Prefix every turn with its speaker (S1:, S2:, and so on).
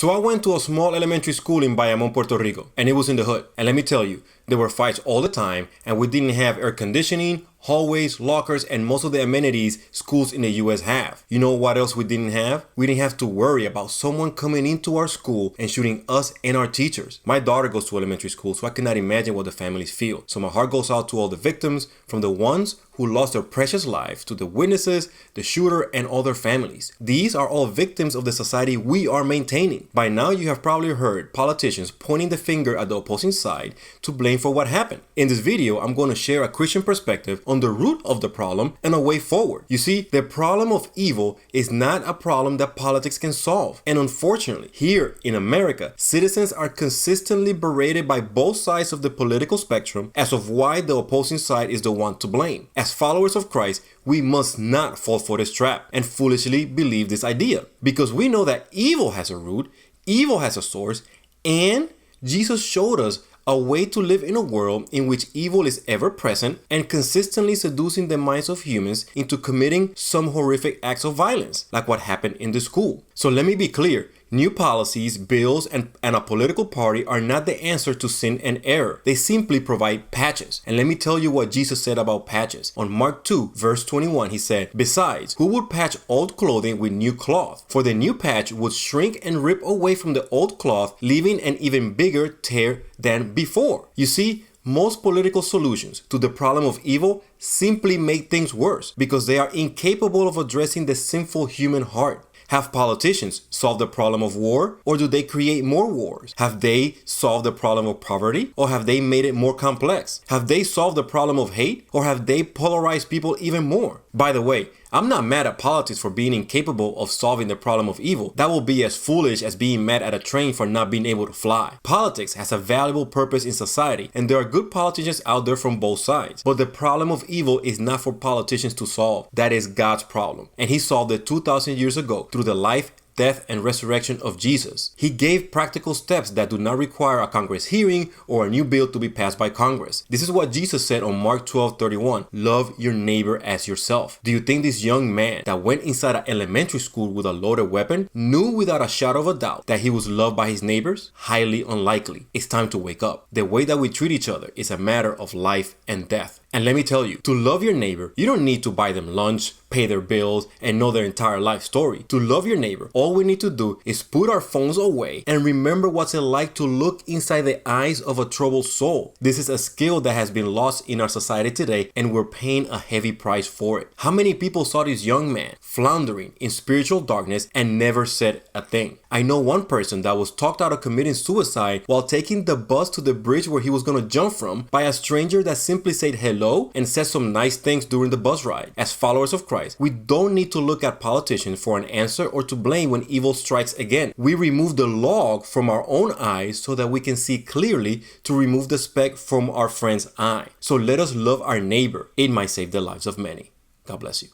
S1: So I went to a small elementary school in Bayamón, Puerto Rico, and it was in the hood. And let me tell you, there were fights all the time, and we didn't have air conditioning, hallways, lockers, and most of the amenities schools in the US have. You know what else we didn't have? We didn't have to worry about someone coming into our school and shooting us and our teachers. My daughter goes to elementary school, so I cannot imagine what the families feel. So my heart goes out to all the victims, from the ones who lost their precious lives to the witnesses, the shooter, and all their families. These are all victims of the society we are maintaining. By now, you have probably heard politicians pointing the finger at the opposing side to blame for what happened. In this video, I'm going to share a Christian perspective on the root of the problem and a way forward. You see, the problem of evil is not a problem that politics can solve. And unfortunately, here in America, citizens are consistently berated by both sides of the political spectrum as of why the opposing side is the one to blame. As followers of Christ, we must not fall for this trap and foolishly believe this idea, because we know that evil has a root, evil has a source, and Jesus showed us a way to live in a world in which evil is ever present and consistently seducing the minds of humans into committing some horrific acts of violence, like what happened in the school. So let me be clear. New policies, bills, and a political party are not the answer to sin and error. They simply provide patches. And let me tell you what Jesus said about patches. On Mark 2, verse 21, he said, "Besides, who would patch old clothing with new cloth? For the new patch would shrink and rip away from the old cloth, leaving an even bigger tear than before." You see, most political solutions to the problem of evil simply make things worse because they are incapable of addressing the sinful human heart. Have politicians solved the problem of war, or do they create more wars? Have they solved the problem of poverty, or have they made it more complex? Have they solved the problem of hate, or have they polarized people even more? By the way, I'm not mad at politics for being incapable of solving the problem of evil. That will be as foolish as being mad at a train for not being able to fly. Politics has a valuable purpose in society, and there are good politicians out there from both sides. But the problem of evil is not for politicians to solve. That is God's problem. And He solved it 2,000 years ago through the life, death, and resurrection of Jesus. He gave practical steps that do not require a Congress hearing or a new bill to be passed by Congress. This is what Jesus said on Mark 12:31. Love your neighbor as yourself. Do you think this young man that went inside an elementary school with a loaded weapon knew without a shadow of a doubt that he was loved by his neighbors? Highly unlikely. It's time to wake up. The way that we treat each other is a matter of life and death. And let me tell you, to love your neighbor, you don't need to buy them lunch, pay their bills, and know their entire life story. To love your neighbor, all we need to do is put our phones away and remember what's it like to look inside the eyes of a troubled soul. This is a skill that has been lost in our society today, and we're paying a heavy price for it. How many people saw this young man floundering in spiritual darkness and never said a thing? I know one person that was talked out of committing suicide while taking the bus to the bridge where he was going to jump from by a stranger that simply said hello and said some nice things during the bus ride. As followers of Christ, we don't need to look at politicians for an answer or to blame when evil strikes again. We remove the log from our own eyes so that we can see clearly to remove the speck from our friend's eye. So let us love our neighbor. It might save the lives of many. God bless you.